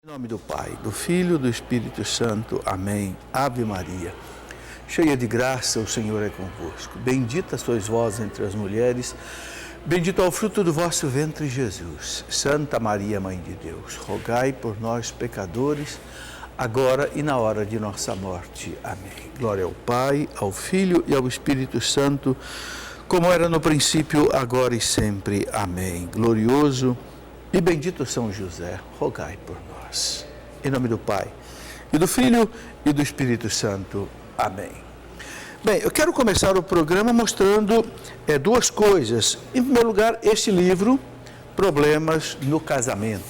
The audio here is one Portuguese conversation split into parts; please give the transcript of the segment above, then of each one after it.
Em nome do Pai, do Filho e do Espírito Santo. Amém. Ave Maria, cheia de graça, o Senhor é convosco. Bendita sois vós entre as mulheres, bendito é o fruto do vosso ventre, Jesus. Santa Maria, Mãe de Deus, rogai por nós, pecadores, agora e na hora de nossa morte. Amém. Glória ao Pai, ao Filho e ao Espírito Santo, como era no princípio, agora e sempre. Amém. Glorioso e bendito São José, rogai por nós. Em nome do Pai, e do Filho e do Espírito Santo. Amém. Bem, eu quero começar o programa mostrando duas coisas. Em primeiro lugar, este livro, Problemas no Casamento.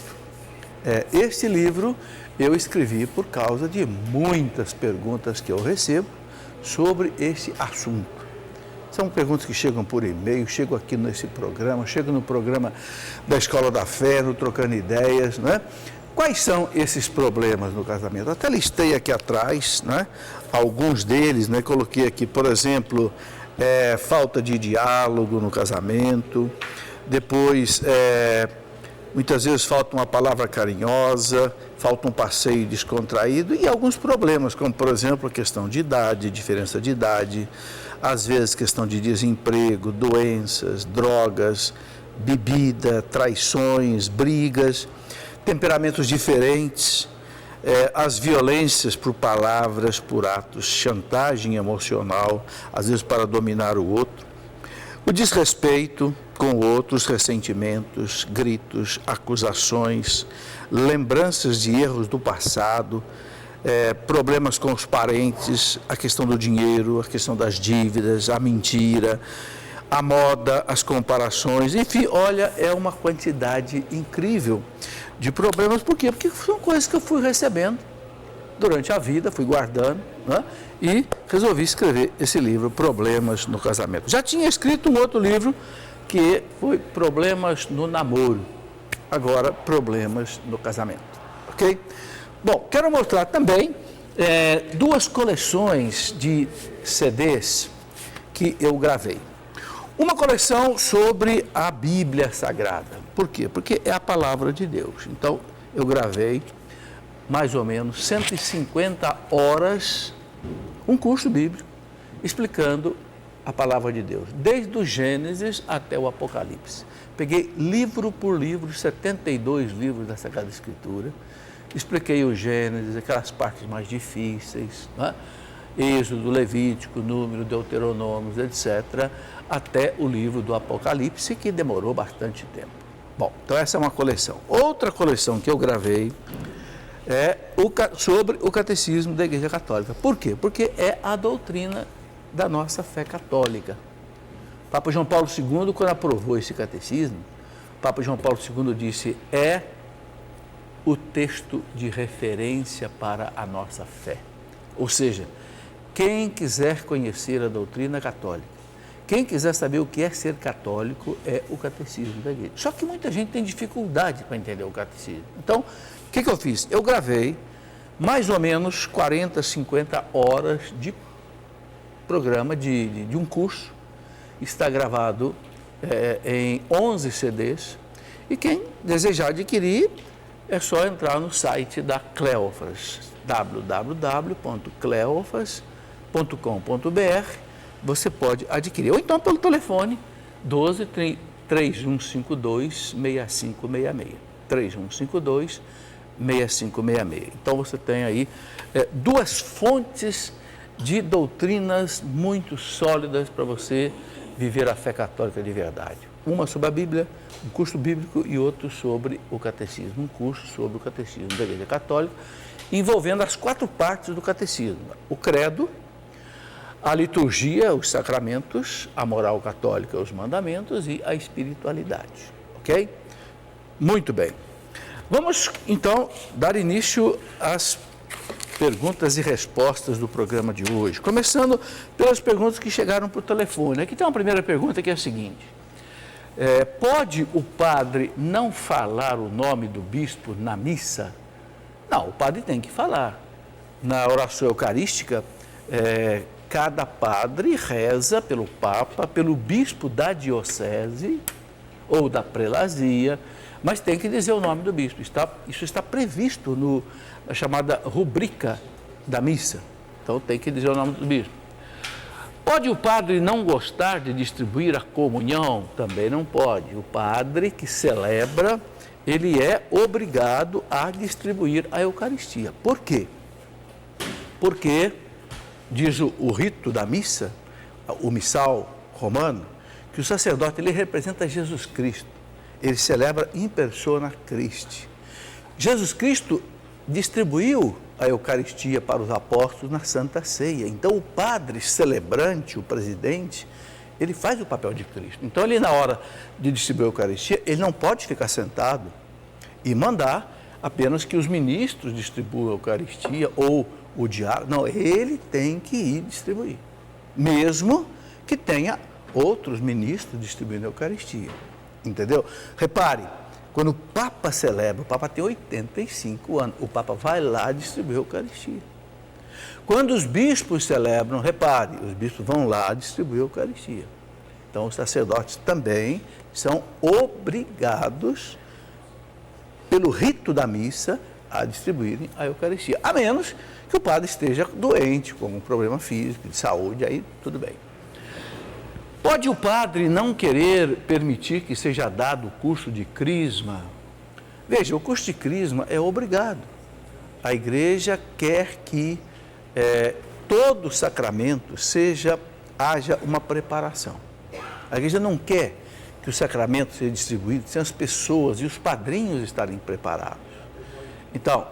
Este livro eu escrevi por causa de muitas perguntas que eu recebo sobre esse assunto. São perguntas que chegam por e-mail, chegam aqui nesse programa, chegam no programa da Escola da Fé, no Trocando Ideias, né? Quais são esses problemas no casamento? Até listei aqui atrás, né? Alguns deles, né? Coloquei aqui, por exemplo, falta de diálogo no casamento, depois, muitas vezes falta uma palavra carinhosa, falta um passeio descontraído e alguns problemas, como, por exemplo, a questão de idade, diferença de idade, às vezes questão de desemprego, doenças, drogas, bebida, traições, brigas, temperamentos diferentes, as violências por palavras, por atos, chantagem emocional, às vezes para dominar o outro, o desrespeito com o outro, os ressentimentos, gritos, acusações, lembranças de erros do passado, problemas com os parentes, a questão do dinheiro, a questão das dívidas, a mentira, a moda, as comparações, enfim, olha, é uma quantidade incrível de problemas. Por quê? Porque são coisas que eu fui recebendo durante a vida, fui guardando, né? E resolvi escrever esse livro, Problemas no Casamento. Já tinha escrito um outro livro que foi Problemas no Namoro, agora Problemas no Casamento, ok? Bom, quero mostrar também duas coleções de CDs que eu gravei. Uma coleção sobre a Bíblia Sagrada. Por quê? Porque é a palavra de Deus. Então, eu gravei mais ou menos 150 horas, um curso bíblico, explicando a palavra de Deus, desde o Gênesis até o Apocalipse. Peguei livro por livro, 72 livros da Sagrada Escritura, expliquei o Gênesis, aquelas partes mais difíceis, né? Êxodo, Levítico, Número, Deuteronômio, etc., até o livro do Apocalipse, que demorou bastante tempo. Bom, então essa é uma coleção. Outra coleção que eu gravei é sobre o Catecismo da Igreja Católica. Por quê? Porque é a doutrina da nossa fé católica. Papa João Paulo II, quando aprovou esse catecismo, Papa João Paulo II disse, é o texto de referência para a nossa fé. Ou seja, quem quiser conhecer a doutrina católica, quem quiser saber o que é ser católico, é o catecismo da igreja. Só que muita gente tem dificuldade para entender o catecismo. Então, o que eu fiz? Eu gravei mais ou menos 40, 50 horas de programa, de um curso. Está gravado em 11 CDs. E quem desejar adquirir, é só entrar no site da Cleófas, www.cleofas.com.br. Você pode adquirir, ou então pelo telefone 12 3152 6566, 3152 6566. Então você tem aí duas fontes de doutrinas muito sólidas para você viver a fé católica de verdade. Uma sobre a Bíblia, um curso bíblico, e outro sobre o catecismo, um curso sobre o catecismo da Igreja Católica, envolvendo as 4 partes do catecismo: o credo, a liturgia, os sacramentos, a moral católica, os mandamentos e a espiritualidade, ok? Muito bem. Vamos, então, dar início às perguntas e respostas do programa de hoje, começando pelas perguntas que chegaram por telefone. Aqui tem uma primeira pergunta que é a seguinte: pode o padre não falar o nome do bispo na missa? Não, o padre tem que falar. Na oração eucarística, cada padre reza pelo Papa, pelo bispo da diocese ou da prelazia, mas tem que dizer o nome do bispo. Isso está previsto na chamada rubrica da missa. Então tem que dizer o nome do bispo. Pode o padre não gostar de distribuir a comunhão? Também não pode. O padre que celebra, ele é obrigado a distribuir a Eucaristia. Por quê? Porque, diz o rito da missa, o missal romano, que o sacerdote ele representa Jesus Cristo. Ele celebra in persona Christi. Jesus Cristo distribuiu a Eucaristia para os apóstolos na Santa Ceia. Então, o padre celebrante, o presidente, ele faz o papel de Cristo. Então, ele, na hora de distribuir a Eucaristia, ele não pode ficar sentado e mandar apenas que os ministros distribuam a Eucaristia ou o diácono. Não, ele tem que ir distribuir, mesmo que tenha outros ministros distribuindo a Eucaristia. Entendeu? Repare, quando o Papa celebra, o Papa tem 85 anos, o Papa vai lá distribuir a Eucaristia. Quando os bispos celebram, repare, os bispos vão lá distribuir a Eucaristia. Então, os sacerdotes também são obrigados, pelo rito da missa, a distribuírem a Eucaristia. A menos que o padre esteja doente, com um problema físico, de saúde, aí tudo bem. Pode o padre não querer permitir que seja dado o curso de crisma? Veja, o curso de crisma é obrigado. A igreja quer que todo sacramento haja uma preparação. A igreja não quer que o sacramento seja distribuído sem as pessoas e os padrinhos estarem preparados. Então,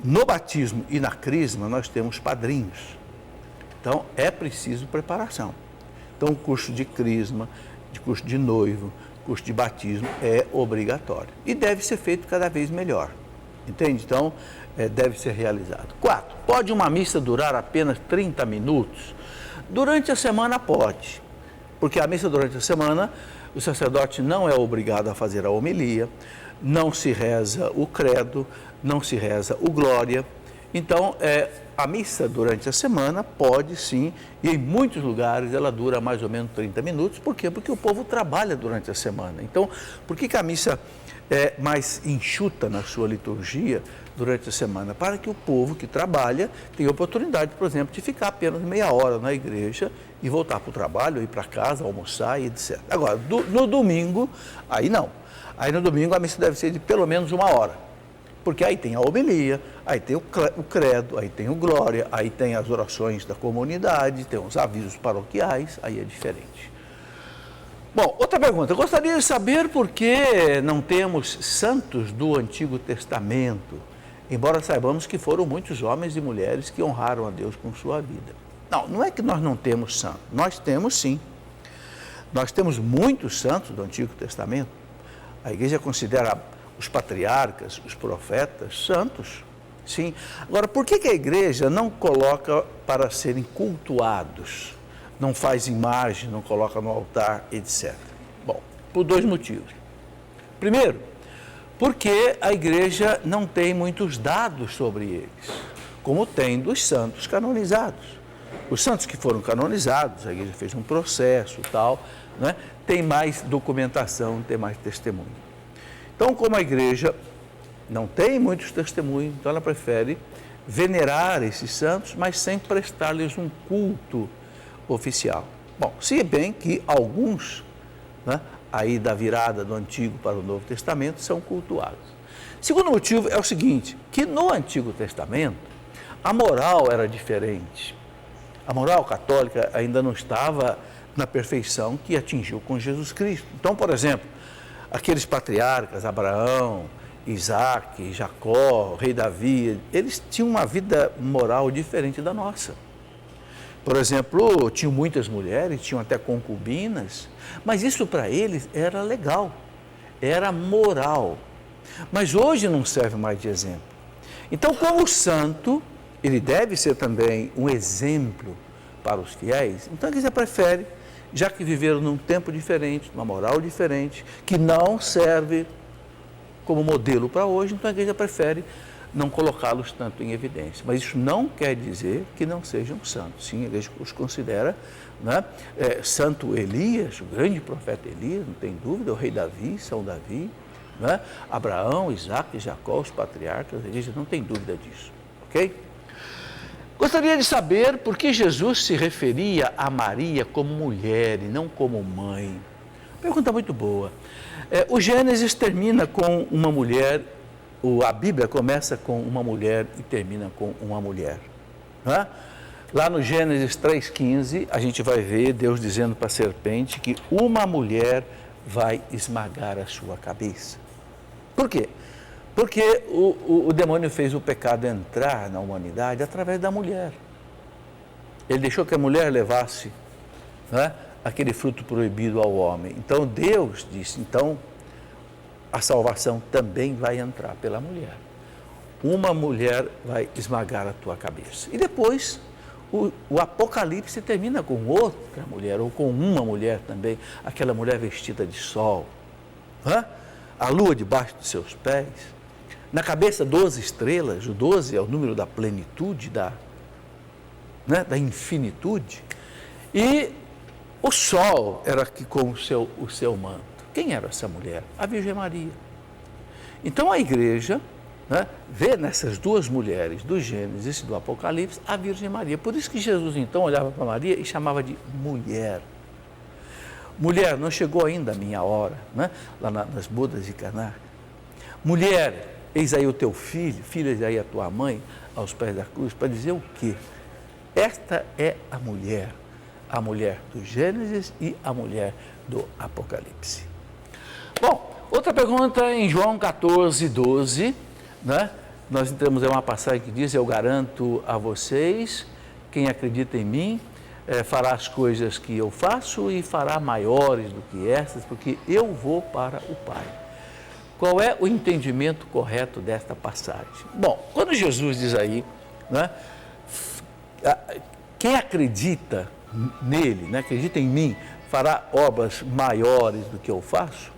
no batismo e na crisma nós temos padrinhos. Então, é preciso preparação. Então, o curso de crisma, de curso de noivo, curso de batismo é obrigatório. E deve ser feito cada vez melhor. Entende? Então, deve ser realizado. 4. Pode uma missa durar apenas 30 minutos? Durante a semana pode. Porque a missa durante a semana, o sacerdote não é obrigado a fazer a homilia, não se reza o credo, não se reza o glória. Então, a missa durante a semana pode sim, e em muitos lugares ela dura mais ou menos 30 minutos. Por quê? Porque o povo trabalha durante a semana. Então, por que a missa é mais enxuta na sua liturgia durante a semana? Para que o povo que trabalha tenha oportunidade, por exemplo, de ficar apenas meia hora na igreja e voltar para o trabalho, ir para casa, almoçar e etc. Agora, no domingo, aí não. Aí no domingo a missa deve ser de pelo menos 1 hora. Porque aí tem a homilia, aí tem o credo, aí tem o glória, aí tem as orações da comunidade, tem os avisos paroquiais, aí é diferente. Bom, outra pergunta. Eu gostaria de saber por que não temos santos do Antigo Testamento, embora saibamos que foram muitos homens e mulheres que honraram a Deus com sua vida. Não é que nós não temos santos, nós temos sim. Nós temos muitos santos do Antigo Testamento. A igreja considera os patriarcas, os profetas, santos, sim. Agora, por que a igreja não coloca para serem cultuados? Não faz imagem, não coloca no altar, etc. Bom, por 2 motivos. Primeiro, porque a igreja não tem muitos dados sobre eles, como tem dos santos canonizados. Os santos que foram canonizados, a igreja fez um processo e tal, né? Tem mais documentação, tem mais testemunho. Então, como a igreja não tem muitos testemunhos, então ela prefere venerar esses santos, mas sem prestar-lhes um culto oficial. Bom, se bem que alguns, né, aí da virada do Antigo para o Novo Testamento, são cultuados. Segundo motivo é o seguinte, que no Antigo Testamento a moral era diferente. A moral católica ainda não estava na perfeição que atingiu com Jesus Cristo. Então, por exemplo, aqueles patriarcas, Abraão, Isaac, Jacó, rei Davi, eles tinham uma vida moral diferente da nossa. Por exemplo, tinham muitas mulheres, tinham até concubinas, mas isso para eles era legal, era moral. Mas hoje não serve mais de exemplo. Então, como santo, ele deve ser também um exemplo para os fiéis. Então, a igreja prefere, já que viveram num tempo diferente, numa moral diferente, que não serve como modelo para hoje, então a igreja prefere não colocá-los tanto em evidência. Mas isso não quer dizer que não sejam santos. Sim, a igreja os considera, né? Santo Elias, o grande profeta Elias, não tem dúvida, o rei Davi, São Davi, né? Abraão, Isaac, Jacó, os patriarcas, a igreja não tem dúvida disso, ok? Gostaria de saber por que Jesus se referia a Maria como mulher e não como mãe. Pergunta muito boa. O Gênesis termina com uma mulher, a Bíblia começa com uma mulher e termina com uma mulher. Né? Lá no Gênesis 3,15, a gente vai ver Deus dizendo para a serpente que uma mulher vai esmagar a sua cabeça. Por quê? Porque o demônio fez o pecado entrar na humanidade através da mulher. Ele deixou que a mulher levasse, né, aquele fruto proibido ao homem. Então Deus disse, então a salvação também vai entrar pela mulher. Uma mulher vai esmagar a tua cabeça. E depois o Apocalipse termina com outra mulher, ou com uma mulher também, aquela mulher vestida de sol, né? A lua debaixo dos seus pés, na cabeça 12 estrelas, o 12 é o número da plenitude, da infinitude, e o sol era aqui com o seu manto. Quem era essa mulher? A Virgem Maria. Então a igreja, né, vê nessas duas mulheres do Gênesis e do Apocalipse a Virgem Maria. Por isso que Jesus então olhava para Maria e chamava de mulher. Mulher, não chegou ainda a minha hora, né? Lá nas bodas de Caná. Mulher, eis aí o teu filho, filha, eis aí a tua mãe, aos pés da cruz, para dizer o quê? Esta é a mulher do Gênesis e a mulher do Apocalipse. Bom, outra pergunta em João 14:12, né? Nós entramos em uma passagem que diz, eu garanto a vocês, quem acredita em mim, fará as coisas que eu faço e fará maiores do que essas, porque eu vou para o Pai. Qual é o entendimento correto desta passagem? Bom, quando Jesus diz aí, né, quem acredita nele, né, acredita em mim, fará obras maiores do que eu faço,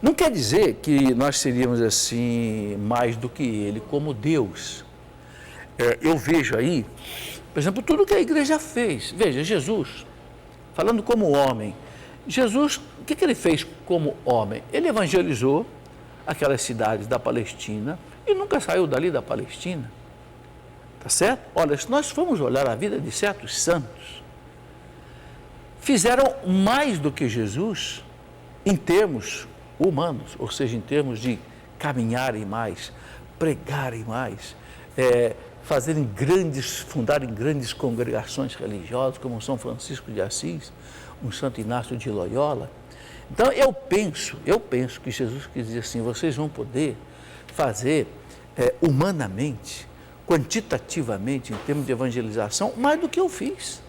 não quer dizer que nós seríamos assim mais do que ele, como Deus. Eu vejo aí, por exemplo, tudo que a igreja fez. Veja, Jesus, falando como homem, Jesus, o que ele fez como homem? Ele evangelizou aquelas cidades da Palestina e nunca saiu dali da Palestina. Tá certo? Olha, se nós formos olhar a vida de certos santos, fizeram mais do que Jesus em termos humanos, ou seja, em termos de caminharem mais, pregarem mais, fundarem grandes congregações religiosas, como São Francisco de Assis, um Santo Inácio de Loyola. Então, eu penso que Jesus quis dizer assim, vocês vão poder fazer humanamente, quantitativamente, em termos de evangelização, mais do que eu fiz.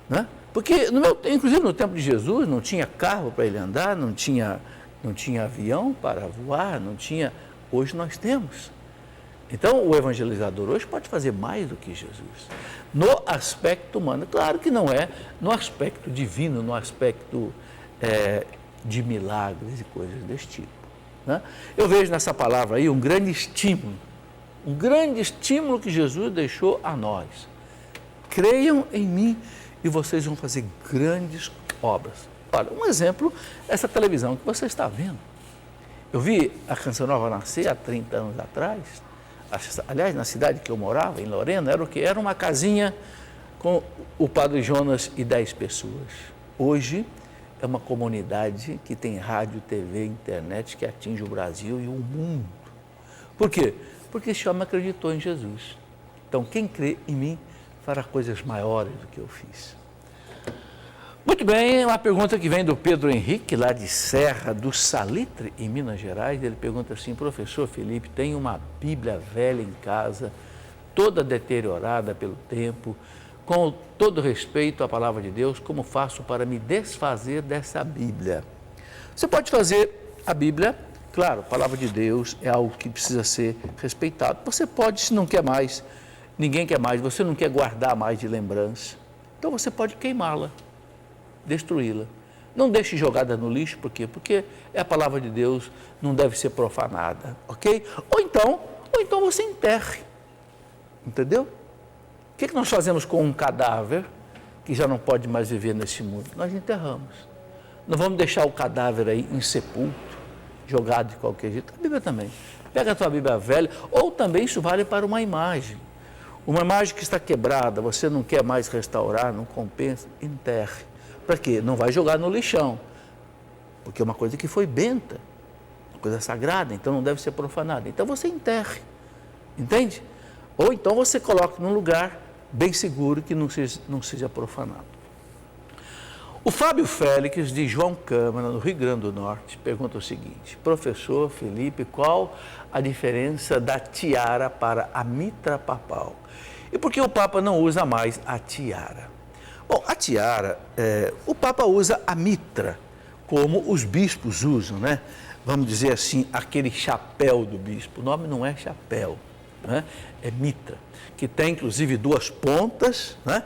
Né? Porque, inclusive no tempo de Jesus, não tinha carro para ele andar, não tinha avião para voar, hoje nós temos. Então, o evangelizador hoje pode fazer mais do que Jesus, no aspecto humano. Claro que não é no aspecto divino, no aspecto de milagres e coisas desse tipo. Né? Eu vejo nessa palavra aí um grande estímulo que Jesus deixou a nós. Creiam em mim e vocês vão fazer grandes obras. Olha, um exemplo, essa televisão que você está vendo. Eu vi a Canção Nova nascer há 30 anos atrás. Aliás, na cidade que eu morava, em Lorena, era uma casinha com o Padre Jonas e 10 pessoas. Hoje é uma comunidade que tem rádio, TV, internet, que atinge o Brasil e o mundo. Por quê? Porque esse homem acreditou em Jesus. Então, quem crê em mim fará coisas maiores do que eu fiz. Muito bem, uma pergunta que vem do Pedro Henrique, lá de Serra do Salitre, em Minas Gerais. Ele pergunta assim, professor Felipe, tenho uma Bíblia velha em casa, toda deteriorada pelo tempo, com todo respeito à palavra de Deus, como faço para me desfazer dessa Bíblia? Você pode fazer a Bíblia, claro, a palavra de Deus é algo que precisa ser respeitado. Você pode, se não quer mais, ninguém quer mais, você não quer guardar mais de lembrança, então você pode queimá-la, destruí-la. Não deixe jogada no lixo, por quê? Porque é a palavra de Deus, não deve ser profanada, ok? Ou então você enterre, entendeu? O que nós fazemos com um cadáver que já não pode mais viver nesse mundo? Nós enterramos. Não vamos deixar o cadáver aí insepulto, jogado de qualquer jeito. A Bíblia também. Pega a tua Bíblia velha, ou também isso vale para uma imagem. Uma imagem que está quebrada, você não quer mais restaurar, não compensa, enterre. Para quê? Não vai jogar no lixão, porque é uma coisa que foi benta, uma coisa sagrada, então não deve ser profanada. Então você enterre, entende? Ou então você coloque num lugar bem seguro que não seja profanado. O Fábio Félix, de João Câmara, no Rio Grande do Norte, pergunta o seguinte: professor Felipe, qual a diferença da tiara para a mitra papal? E por que o Papa não usa mais a tiara? Bom, a tiara, o Papa usa a mitra, como os bispos usam, né? Vamos dizer assim, aquele chapéu do bispo. O nome não é chapéu, né? É mitra, que tem inclusive duas pontas, né?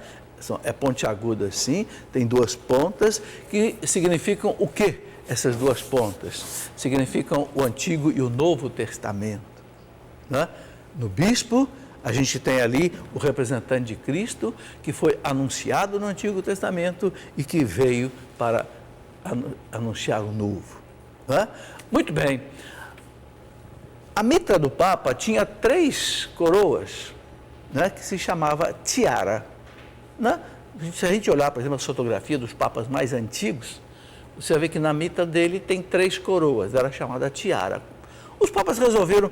É pontiaguda assim, tem duas pontas, que significam o quê? Essas duas pontas significam o Antigo e o Novo Testamento, né? No bispo, a gente tem ali o representante de Cristo, que foi anunciado no Antigo Testamento e que veio para anunciar o Novo, né? Muito bem. A mitra do Papa tinha 3 coroas, né, que se chamava tiara, né? Se a gente olhar, por exemplo, a fotografia dos papas mais antigos, você vai ver que na mitra dele tem 3 coroas, era chamada tiara. Os papas resolveram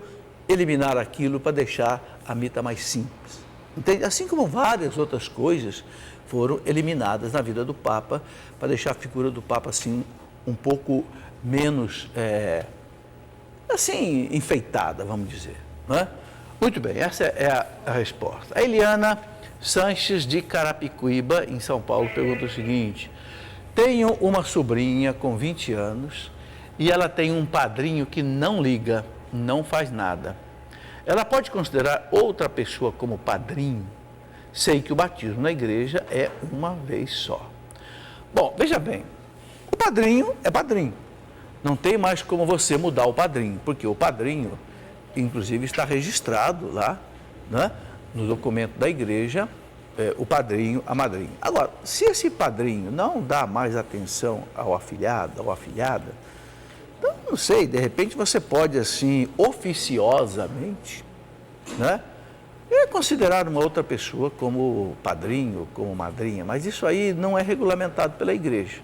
eliminar aquilo para deixar a mitra mais simples. Entende? Assim como várias outras coisas foram eliminadas na vida do Papa, para deixar a figura do Papa assim um pouco menos assim enfeitada, vamos dizer, né? Muito bem, essa é a resposta. A Eliana Sanches, de Carapicuíba, em São Paulo, pergunta o seguinte: tenho uma sobrinha com 20 anos e ela tem um padrinho que não liga, não faz nada. Ela pode considerar outra pessoa como padrinho? Sei que o batismo na igreja é uma vez só. Bom, veja bem, o padrinho é padrinho. Não tem mais como você mudar o padrinho, porque o padrinho, inclusive, está registrado lá, né, no documento da igreja, o padrinho, a madrinha. Agora, se esse padrinho não dá mais atenção ao afilhado, ou afilhada, então, não sei, de repente você pode, assim, oficiosamente, né, considerar uma outra pessoa como padrinho, como madrinha, mas isso aí não é regulamentado pela igreja.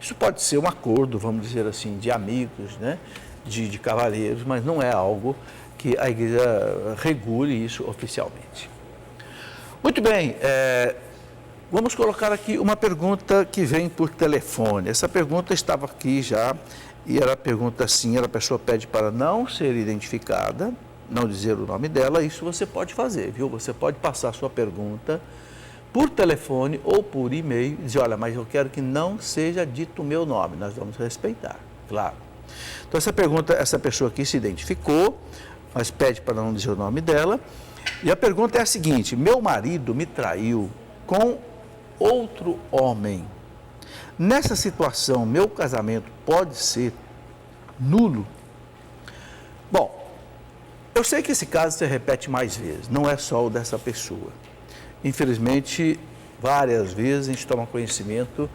Isso pode ser um acordo, vamos dizer assim, de amigos, né, de cavalheiros, mas não é algo que a igreja regule isso oficialmente. Muito bem, vamos colocar aqui uma pergunta que vem por telefone. Essa pergunta estava aqui já, e era a pergunta assim, a pessoa pede para não ser identificada, não dizer o nome dela. Isso você pode fazer, viu? Você pode passar a sua pergunta por telefone ou por e-mail e dizer: olha, mas eu quero que não seja dito o meu nome, nós vamos respeitar, claro. Então, essa pessoa aqui se identificou, mas pede para não dizer o nome dela. E a pergunta é a seguinte: meu marido me traiu com outro homem. Nessa situação, meu casamento pode ser nulo? Bom, eu sei que esse caso se repete mais vezes, não é só o dessa pessoa. Infelizmente, várias vezes a gente toma conhecimento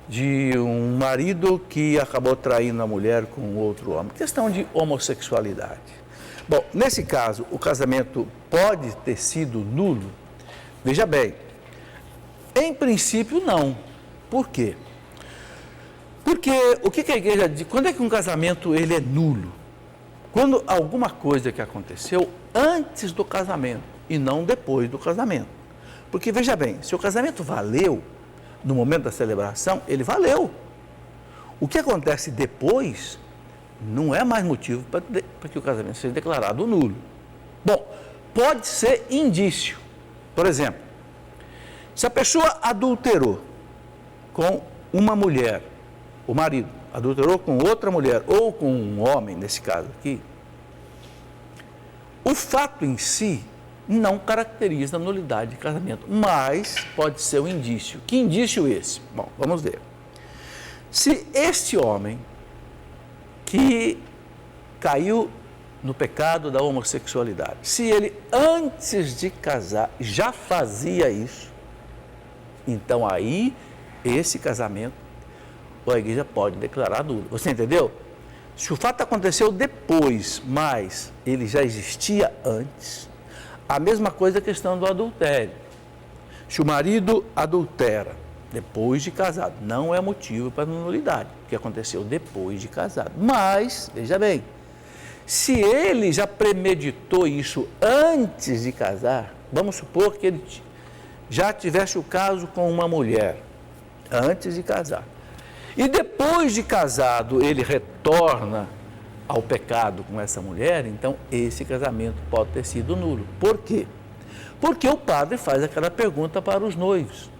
de um marido que acabou traindo a mulher com outro homem. Questão de homossexualidade. Bom, nesse caso, o casamento pode ter sido nulo? Veja bem, em princípio não. Por quê? Porque o que a igreja diz? Quando é que um casamento ele é nulo? Quando alguma coisa que aconteceu antes do casamento e não depois do casamento. Porque, veja bem, se o casamento valeu no momento da celebração, ele valeu. O que acontece depois não é mais motivo para que o casamento seja declarado nulo. Bom, pode ser indício. Por exemplo, se a pessoa adulterou com uma mulher, o marido adulterou com outra mulher ou com um homem, nesse caso aqui, o fato em si não caracteriza a nulidade de casamento, mas pode ser um indício. Que indício esse? Bom, vamos ver. Se este homem que caiu no pecado da homossexualidade, se ele antes de casar já fazia isso, então aí esse casamento a igreja pode declarar nulo. Você entendeu? Se o fato aconteceu depois, mas ele já existia antes, a mesma coisa a questão do adultério. Se o marido adultera depois de casado, não é motivo para nulidade, porque aconteceu depois de casado. Mas, veja bem, se ele já premeditou isso antes de casar, vamos supor que ele já tivesse o caso com uma mulher, antes de casar, e depois de casado ele retorna ao pecado com essa mulher, então esse casamento pode ter sido nulo. Por quê? Porque o padre faz aquela pergunta para os noivos.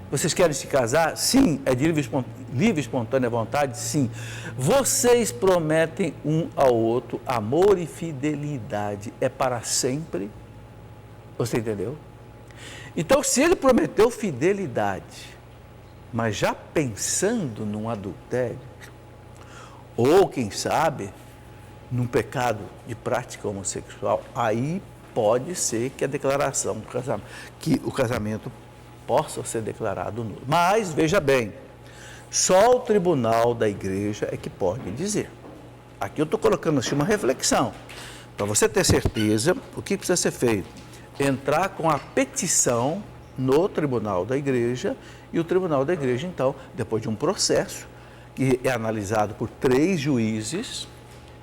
Vocês querem se casar? Sim. É de livre espontânea vontade? Sim. Vocês prometem um ao outro amor e fidelidade. É para sempre? Você entendeu? Então, se ele prometeu fidelidade, mas já pensando num adultério, ou quem sabe, num pecado de prática homossexual, aí pode ser que a declaração do casamento, que o casamento possa ser declarado nulo. Mas, veja bem, só o tribunal da igreja é que pode dizer. Aqui eu estou colocando assim uma reflexão. Para você ter certeza, o que precisa ser feito? Entrar com a petição no tribunal da igreja, e o tribunal da igreja, então, depois de um processo, que é analisado por 3 juízes,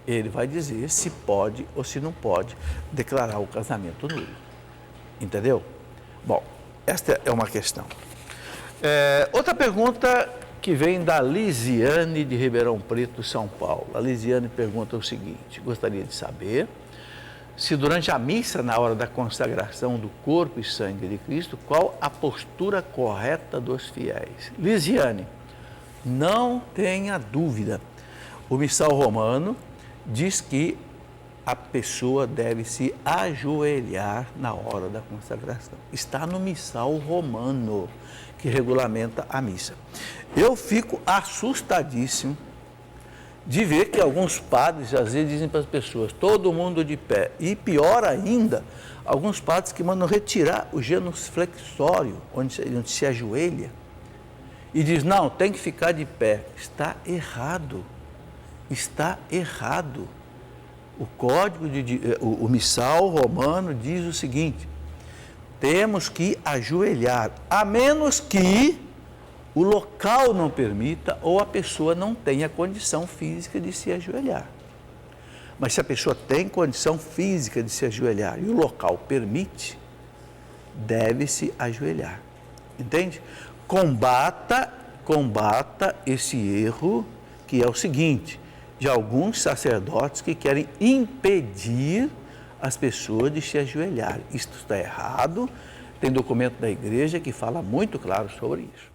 ele vai dizer se pode ou se não pode declarar o casamento nulo. Entendeu? Bom, esta é uma questão. Outra pergunta que vem da Lisiane de Ribeirão Preto, São Paulo. A Lisiane pergunta o seguinte: gostaria de saber se durante a missa, na hora da consagração do corpo e sangue de Cristo, qual a postura correta dos fiéis? Lisiane, não tenha dúvida. O missal romano diz que a pessoa deve se ajoelhar na hora da consagração. Está no missal romano, que regulamenta a missa. Eu fico assustadíssimo de ver que alguns padres, às vezes, dizem para as pessoas, todo mundo de pé. E pior ainda, alguns padres que mandam retirar o genuflexório, onde se ajoelha, e diz, não, tem que ficar de pé. Está errado. Está errado. O código, o missal romano diz o seguinte: temos que ajoelhar, a menos que o local não permita ou a pessoa não tenha condição física de se ajoelhar. Mas se a pessoa tem condição física de se ajoelhar e o local permite, deve-se ajoelhar. Entende? Combata esse erro, que é o seguinte, de alguns sacerdotes que querem impedir as pessoas de se ajoelharem. Isto está errado, tem documento da igreja que fala muito claro sobre isso.